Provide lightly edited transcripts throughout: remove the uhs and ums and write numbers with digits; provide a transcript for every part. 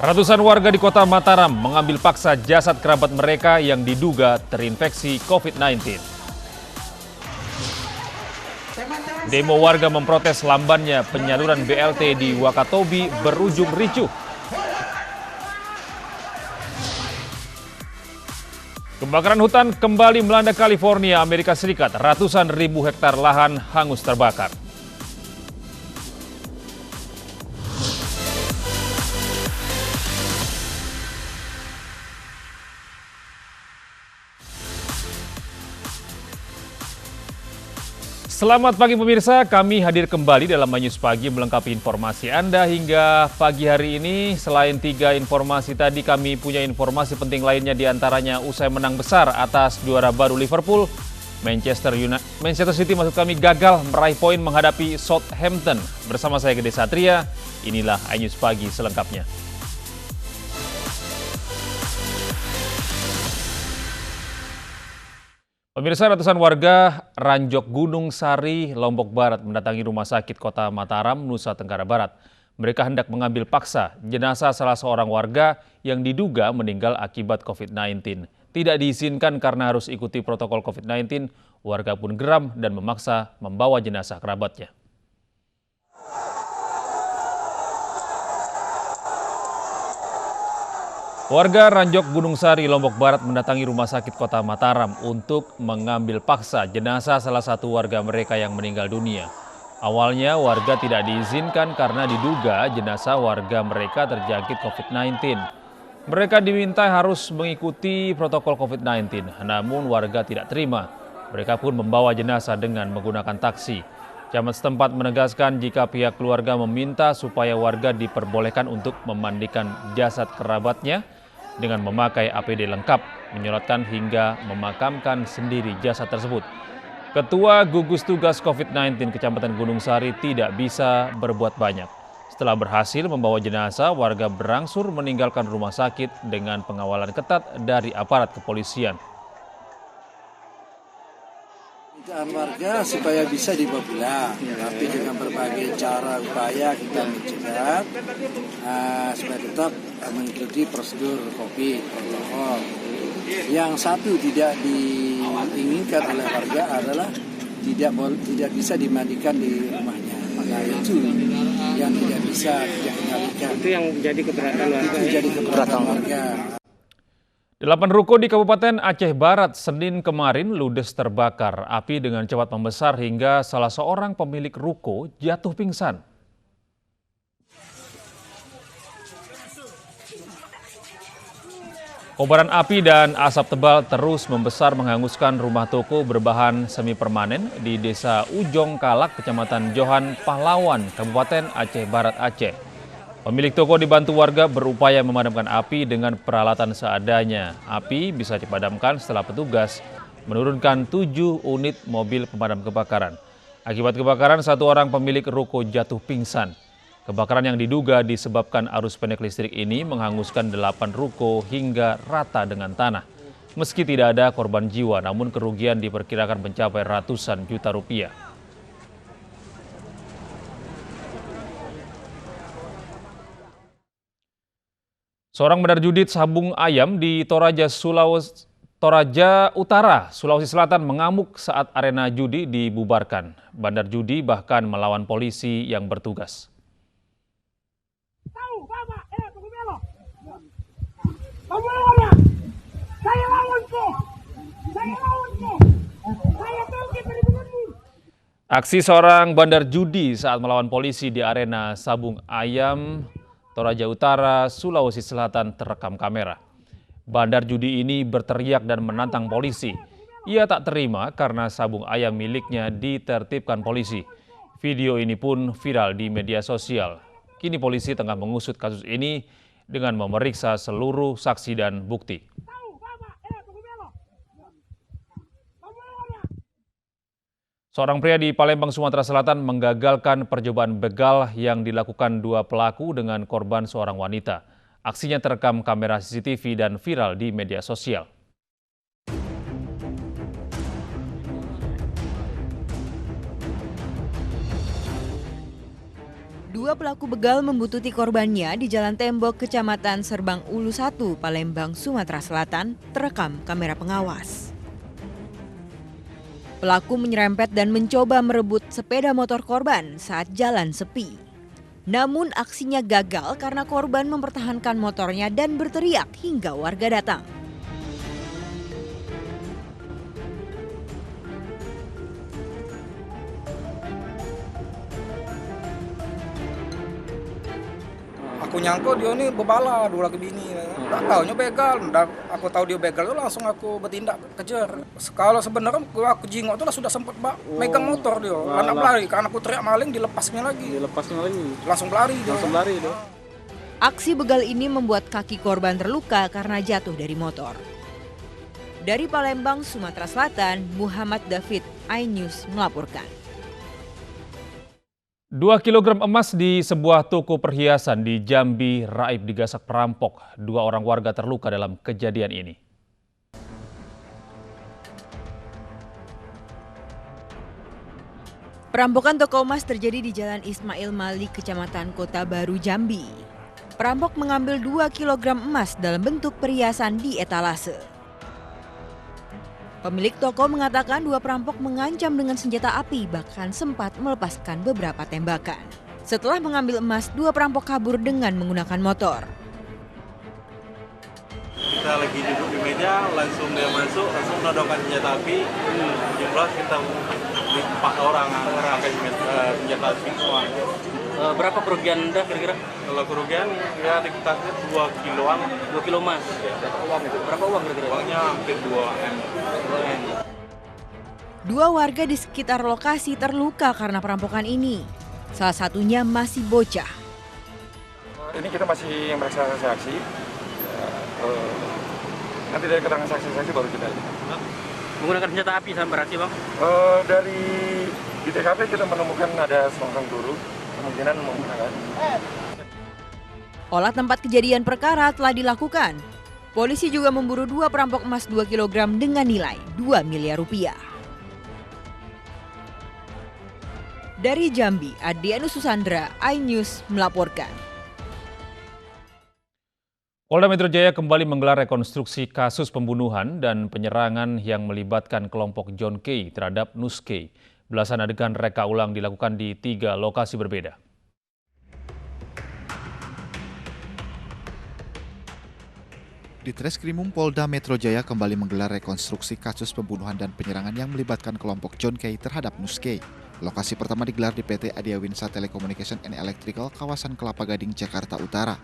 Ratusan warga di kota Mataram mengambil paksa jasad kerabat mereka yang diduga terinfeksi COVID-19. Demo warga memprotes lambannya penyaluran BLT di Wakatobi berujung ricuh. Kebakaran hutan kembali melanda California, Amerika Serikat. Ratusan ribu hektar lahan hangus terbakar. Selamat pagi pemirsa, kami hadir kembali dalam Manyus Pagi melengkapi informasi Anda hingga pagi hari ini. Selain 3 informasi tadi, kami punya informasi penting lainnya, diantaranya usai menang besar atas juara baru Liverpool, Manchester City maksud kami gagal meraih poin menghadapi Southampton. Bersama saya Gede Satria, inilah Manyus Pagi selengkapnya. Pemirsa, ratusan warga Ranjok Gunung Sari, Lombok Barat mendatangi Rumah Sakit Kota Mataram, Nusa Tenggara Barat. Mereka hendak mengambil paksa jenazah salah seorang warga yang diduga meninggal akibat COVID-19. Tidak diizinkan karena harus ikuti protokol COVID-19, warga pun geram dan memaksa membawa jenazah kerabatnya. Warga Ranjok Gunung Sari, Lombok Barat mendatangi Rumah Sakit Kota Mataram untuk mengambil paksa jenazah salah satu warga mereka yang meninggal dunia. Awalnya warga tidak diizinkan karena diduga jenazah warga mereka terjangkit COVID-19. Mereka diminta harus mengikuti protokol COVID-19, namun warga tidak terima. Mereka pun membawa jenazah dengan menggunakan taksi. Camat setempat menegaskan jika pihak keluarga meminta supaya warga diperbolehkan untuk memandikan jasad kerabatnya dengan memakai APD lengkap, menyolatkan hingga memakamkan sendiri jasad tersebut. Ketua Gugus Tugas COVID-19 Kecamatan Gunung Sari tidak bisa berbuat banyak. Setelah berhasil membawa jenazah, warga berangsur meninggalkan rumah sakit dengan pengawalan ketat dari aparat kepolisian. Permintaan warga supaya bisa dibawa pulang, tapi dengan berbagai cara upaya kita mencegah supaya tetap mengikuti prosedur COVID protokol. Yang satu tidak diinginkan oleh warga adalah tidak bisa dimandikan di rumahnya. Nah itu yang tidak bisa dikendalikan. Itu yang menjadi keberatan warga. Itu jadi keberatan warga. 8 ruko di Kabupaten Aceh Barat Senin kemarin ludes terbakar. Api dengan cepat membesar hingga salah seorang pemilik ruko jatuh pingsan. Kobaran api dan asap tebal terus membesar menghanguskan rumah toko berbahan semi permanen di Desa Ujong Kalak, Kecamatan Johan Pahlawan, Kabupaten Aceh Barat, Aceh. Pemilik toko dibantu warga berupaya memadamkan api dengan peralatan seadanya. Api bisa dipadamkan setelah petugas menurunkan 7 unit mobil pemadam kebakaran. Akibat kebakaran, 1 orang pemilik ruko jatuh pingsan. Kebakaran yang diduga disebabkan arus pendek listrik ini menghanguskan 8 ruko hingga rata dengan tanah. Meski tidak ada korban jiwa, namun kerugian diperkirakan mencapai ratusan juta rupiah. Seorang bandar judi sabung ayam di Toraja Utara, Sulawesi Selatan mengamuk saat arena judi dibubarkan. Bandar judi bahkan melawan polisi yang bertugas. Aksi seorang bandar judi saat melawan polisi di arena sabung ayam Toraja Utara, Sulawesi Selatan terekam kamera. Bandar judi ini berteriak dan menantang polisi. Ia tak terima karena sabung ayam miliknya ditertibkan polisi. Video ini pun viral di media sosial. Kini polisi tengah mengusut kasus ini dengan memeriksa seluruh saksi dan bukti. Seorang pria di Palembang, Sumatera Selatan menggagalkan percobaan begal yang dilakukan 2 pelaku dengan korban seorang wanita. Aksinya terekam kamera CCTV dan viral di media sosial. Dua pelaku begal membuntuti korbannya di Jalan Tembok, Kecamatan Serbang Ulu 1, Palembang, Sumatera Selatan, terekam kamera pengawas. Pelaku menyerempet dan mencoba merebut sepeda motor korban saat jalan sepi. Namun aksinya gagal karena korban mempertahankan motornya dan berteriak hingga warga datang. Aku nyangka dia ini bebala, dua lagi bini. Nggak taunya begal. Aku tahu dia begal itu langsung aku bertindak kejar. Kalau sebenarnya aku jingok itu sudah sempat megang motor dia. Anak pelari, karena aku teriak maling dilepasnya lagi. Langsung pelari dia. Aksi begal ini membuat kaki korban terluka karena jatuh dari motor. Dari Palembang, Sumatera Selatan, Muhammad David, iNews melaporkan. 2 kilogram emas di sebuah toko perhiasan di Jambi raib digasak perampok. 2 orang warga terluka dalam kejadian ini. Perampokan toko emas terjadi di Jalan Ismail Malik, Kecamatan Kota Baru, Jambi. Perampok mengambil 2 kilogram emas dalam bentuk perhiasan di etalase. Pemilik toko mengatakan 2 perampok mengancam dengan senjata api, bahkan sempat melepaskan beberapa tembakan. Setelah mengambil emas, 2 perampok kabur dengan menggunakan motor. Kita lagi duduk di meja, langsung dia masuk, langsung menodongkan senjata api. Jumlah kita 4 orang pakai senjata api semua. Berapa kerugian Anda kira-kira? Kalau kerugian ya diketahui 2 kiloan. 2 kilo emas. Berapa uang itu? Berapa uang kira-kira? Uangnya hampir 2M. 2 warga di sekitar lokasi terluka karena perampokan ini. Salah satunya masih bocah. Ini kita masih memeriksa saksi. Nanti dari keterangan saksi-saksi baru kita lihat. Menggunakan senjata api sampai beraksi, Bang? Dari di TKP kita menemukan ada seorang guru, kemungkinan menggunakan. Olah tempat kejadian perkara telah dilakukan. Polisi juga memburu 2 perampok emas 2 kg dengan nilai 2 miliar rupiah. Dari Jambi, Adrianus Susandra, iNews melaporkan. Polda Metro Jaya kembali menggelar rekonstruksi kasus pembunuhan dan penyerangan yang melibatkan kelompok John K terhadap Nus K. Belasan adegan reka ulang dilakukan di 3 lokasi berbeda. Ditreskrimum Polda Metro Jaya kembali menggelar rekonstruksi kasus pembunuhan dan penyerangan yang melibatkan kelompok John K terhadap Nus K. Lokasi pertama digelar di PT Adiawinsa Telecommunication and Electrical, kawasan Kelapa Gading, Jakarta Utara.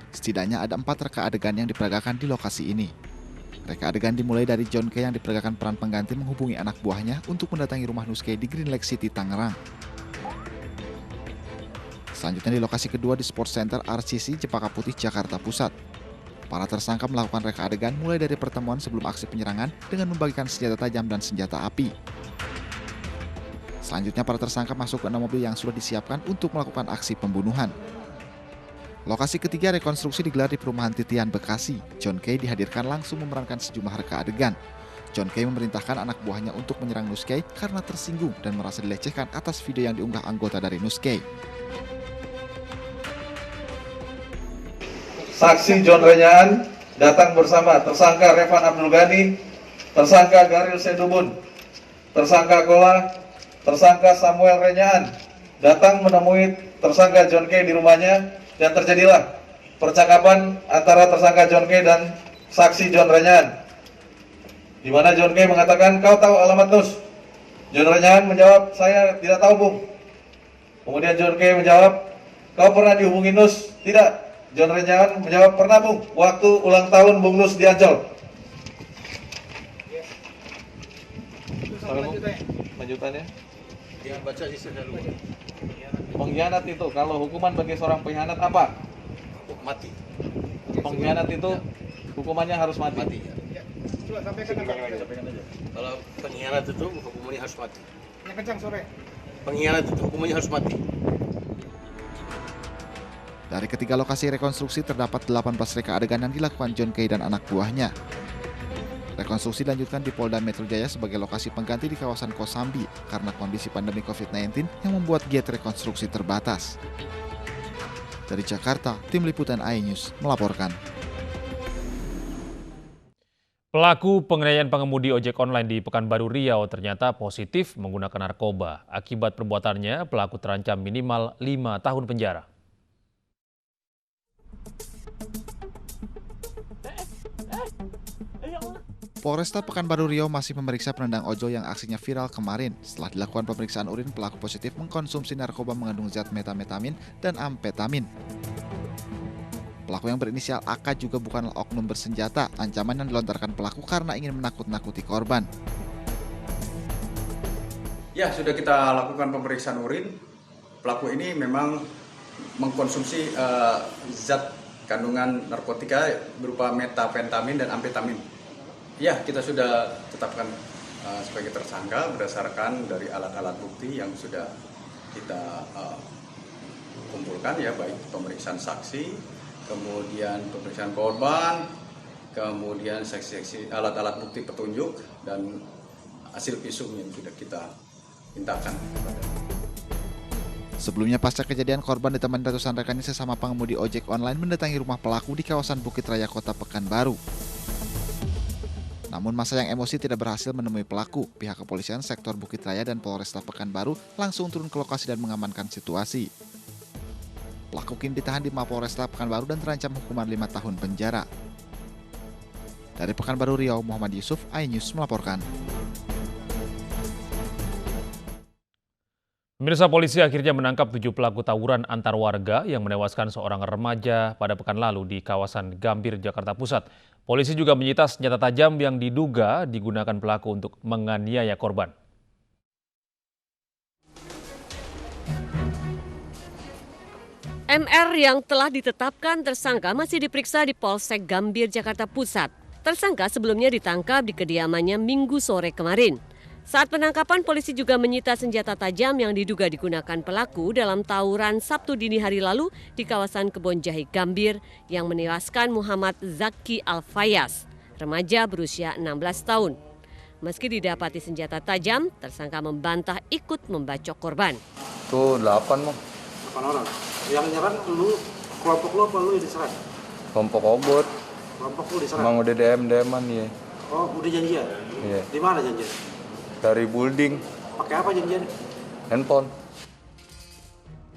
Setidaknya ada 4 reka adegan yang diperagakan di lokasi ini. Reka adegan dimulai dari John K yang diperagakan peran pengganti menghubungi anak buahnya untuk mendatangi rumah Nus K di Green Lake City, Tangerang. Selanjutnya di lokasi kedua di Sports Center RCC, Cempaka Putih, Jakarta Pusat. Para tersangka melakukan reka adegan mulai dari pertemuan sebelum aksi penyerangan dengan membagikan senjata tajam dan senjata api. Selanjutnya para tersangka masuk ke 6 mobil yang sudah disiapkan untuk melakukan aksi pembunuhan. Lokasi ketiga rekonstruksi digelar di perumahan Titian, Bekasi. John K dihadirkan langsung memerankan sejumlah reka adegan. John K memerintahkan anak buahnya untuk menyerang Nus K karena tersinggung dan merasa dilecehkan atas video yang diunggah anggota dari Nus K. Saksi John Renyaan datang bersama tersangka Revan Abdul Ghani, tersangka Garil Sedubun, tersangka Kola, tersangka Samuel Renyaan datang menemui tersangka John K di rumahnya dan terjadilah percakapan antara tersangka John K dan saksi John Renyaan, di mana John K mengatakan, "Kau tahu alamat Nus?" John Renyaan menjawab, "Saya tidak tahu, Bung." Kemudian John K menjawab, "Kau pernah dihubungi Nus?" "Tidak." John Renyaan menjawab, "Pernah, Bung, waktu ulang tahun Bung Nus di Ancol." Lanjutannya? Baca sisa dulu. Pengkhianat itu, kalau hukuman bagi seorang pengkhianat apa? Mati. Pengkhianat itu hukumannya harus mati. Kalau pengkhianat itu hukumannya harus mati. Pengkhianat itu hukumannya harus mati. Dari ketiga lokasi rekonstruksi terdapat 18 reka adegan yang dilakukan John K dan anak buahnya. Rekonstruksi dilanjutkan di Polda Metro Jaya sebagai lokasi pengganti di kawasan Kosambi karena kondisi pandemi COVID-19 yang membuat giat rekonstruksi terbatas. Dari Jakarta, Tim Liputan iNews melaporkan. Pelaku penganiayaan pengemudi ojek online di Pekanbaru Riau ternyata positif menggunakan narkoba. Akibat perbuatannya, pelaku terancam minimal 5 tahun penjara. Polresta Pekanbaru Riau masih memeriksa penendang ojol yang aksinya viral kemarin. Setelah dilakukan pemeriksaan urin, pelaku positif mengkonsumsi narkoba mengandung zat metamfetamin dan amfetamin. Pelaku yang berinisial AK juga bukanlah oknum bersenjata. Ancaman yang dilontarkan pelaku karena ingin menakut-nakuti korban. Ya, sudah kita lakukan pemeriksaan urin. Pelaku ini memang mengkonsumsi zat kandungan narkotika berupa metamfetamin dan amfetamin. Ya, kita sudah tetapkan sebagai tersangka berdasarkan dari alat-alat bukti yang sudah kita kumpulkan, ya, baik pemeriksaan saksi, kemudian pemeriksaan korban, kemudian saksi-saksi, alat-alat bukti petunjuk, dan hasil visum yang sudah kita mintakan. Sebelumnya pasca kejadian, korban ditemani ratusan rekannya sesama pengemudi ojek online mendatangi rumah pelaku di kawasan Bukit Raya Kota Pekanbaru. Namun masa yang emosi tidak berhasil menemui pelaku. Pihak kepolisian sektor Bukit Raya dan Polresta Pekanbaru langsung turun ke lokasi dan mengamankan situasi. Pelaku kini ditahan di Mapolresta Pekanbaru dan terancam hukuman 5 tahun penjara. Dari Pekanbaru Riau, Muhammad Yusuf, iNews melaporkan. Pemirsa, polisi akhirnya menangkap 7 pelaku tawuran antar warga yang menewaskan seorang remaja pada pekan lalu di kawasan Gambir, Jakarta Pusat. Polisi juga menyita senjata tajam yang diduga digunakan pelaku untuk menganiaya korban. MR yang telah ditetapkan tersangka masih diperiksa di Polsek Gambir, Jakarta Pusat. Tersangka sebelumnya ditangkap di kediamannya Minggu sore kemarin. Saat penangkapan, polisi juga menyita senjata tajam yang diduga digunakan pelaku dalam tawuran Sabtu dini hari lalu di kawasan Kebon Jahe Gambir yang menewaskan Muhammad Zaki Alfayas, remaja berusia 16 tahun. Meski didapati senjata tajam, tersangka membantah ikut membacok korban. Tuh 8 Bang. 8 orang. Yang nyerang lu, kelompok lu apa lu yang diserang? Kelompok obot. Kelompok lu diserang? Emang udah DM-an ya. Oh, udah janjian? Iya. Di mana janjian? Dari building. Pakai apa janjian? Handphone.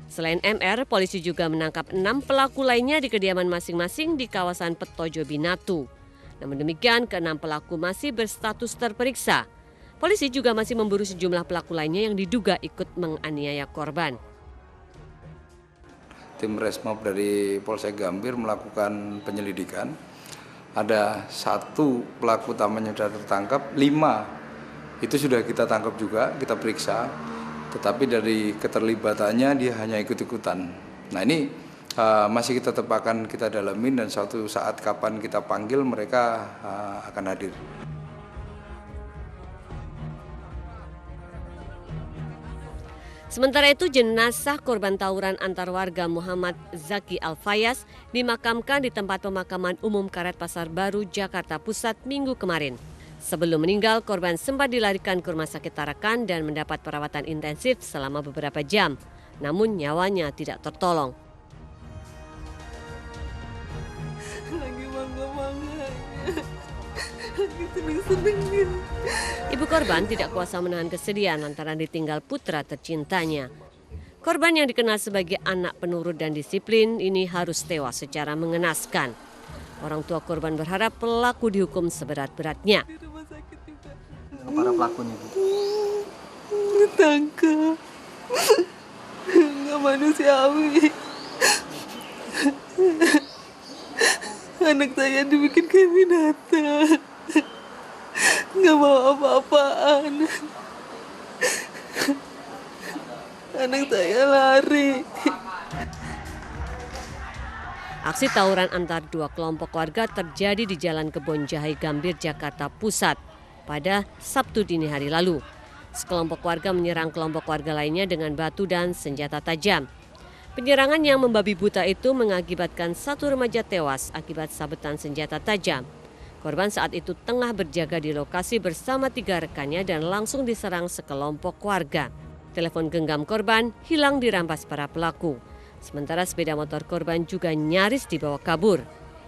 Selain MR, polisi juga menangkap 6 pelaku lainnya di kediaman masing-masing di kawasan Petojo Binatu. Namun demikian, ke-6 pelaku masih berstatus terperiksa. Polisi juga masih memburu sejumlah pelaku lainnya yang diduga ikut menganiaya korban. Tim Resmob dari Polsek Gambir melakukan penyelidikan. Ada 1 pelaku utamanya sudah tertangkap, 5 itu sudah kita tangkap juga, kita periksa. Tetapi dari keterlibatannya dia hanya ikut-ikutan. Nah ini masih kita tepakan, kita dalamin, dan suatu saat kapan kita panggil mereka akan hadir. Sementara itu, jenazah korban tawuran antar warga Muhammad Zaki Alfayas dimakamkan di tempat pemakaman umum Karet Pasar Baru, Jakarta Pusat Minggu kemarin. Sebelum meninggal, korban sempat dilarikan ke Rumah Sakit Tarakan dan mendapat perawatan intensif selama beberapa jam. Namun nyawanya tidak tertolong. Lagi bangga-bangganya, lagi seneng-senengin. Ibu korban tidak kuasa menahan kesedihan lantaran ditinggal putra tercintanya. Korban yang dikenal sebagai anak penurut dan disiplin ini harus tewas secara mengenaskan. Orang tua korban berharap pelaku dihukum seberat-beratnya. Para pelakunya, Bu? Ditangkap. Nggak manusiawi. Anak saya dibikin kayak binatang. Nggak mau apa-apaan. Anak saya lari. Aksi tawuran antar 2 kelompok warga terjadi di Jalan Kebon Jahe Gambir, Jakarta Pusat pada Sabtu dini hari lalu. Sekelompok warga menyerang kelompok warga lainnya dengan batu dan senjata tajam. Penyerangan yang membabi buta itu mengakibatkan 1 remaja tewas akibat sabetan senjata tajam. Korban saat itu tengah berjaga di lokasi bersama 3 rekannya dan langsung diserang sekelompok warga. Telepon genggam korban hilang dirampas para pelaku. Sementara sepeda motor korban juga nyaris dibawa kabur.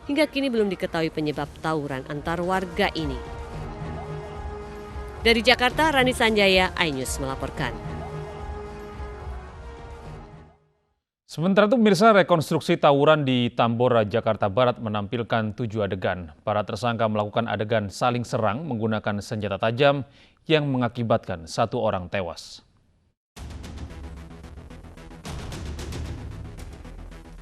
Hingga kini belum diketahui penyebab tawuran antar warga ini. Dari Jakarta, Rani Sanjaya, iNews melaporkan. Sementara itu pemirsa, rekonstruksi tawuran di Tambora, Jakarta Barat menampilkan 7 adegan. Para tersangka melakukan adegan saling serang menggunakan senjata tajam yang mengakibatkan 1 orang tewas.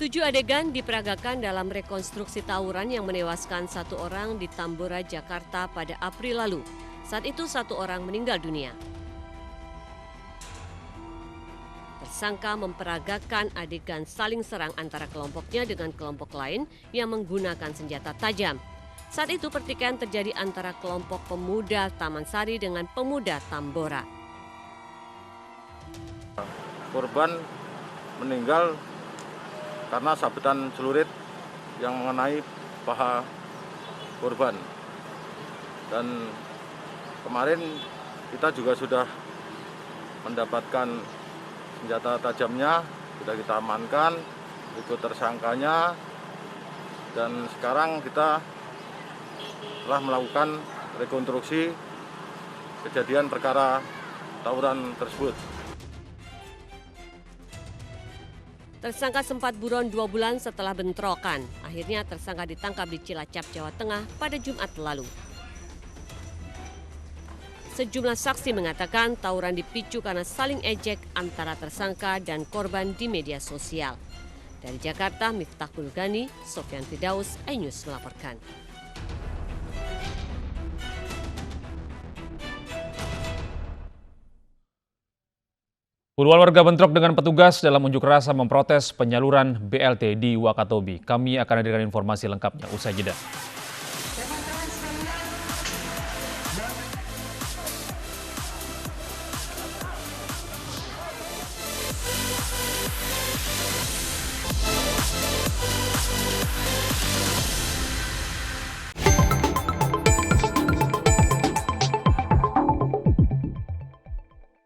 7 adegan diperagakan dalam rekonstruksi tawuran yang menewaskan 1 orang di Tambora, Jakarta pada April lalu. Saat itu 1 orang meninggal dunia. Tersangka memperagakan adegan saling serang antara kelompoknya dengan kelompok lain yang menggunakan senjata tajam. Saat itu pertikaian terjadi antara kelompok pemuda Taman Sari dengan pemuda Tambora. Korban meninggal karena sabetan celurit yang mengenai paha korban. Dan kemarin kita juga sudah mendapatkan senjata tajamnya, sudah kita amankan, ikut tersangkanya, dan sekarang kita telah melakukan rekonstruksi kejadian perkara tawuran tersebut. Tersangka sempat buron 2 bulan setelah bentrokan. Akhirnya tersangka ditangkap di Cilacap, Jawa Tengah pada Jumat lalu. Sejumlah saksi mengatakan tawuran dipicu karena saling ejek antara tersangka dan korban di media sosial. Dari Jakarta, Miftahul Ghani, Sofyan Firdaus, iNews melaporkan. Puluhan warga bentrok dengan petugas dalam unjuk rasa memprotes penyaluran BLT di Wakatobi. Kami akan hadirkan informasi lengkapnya usai jeda.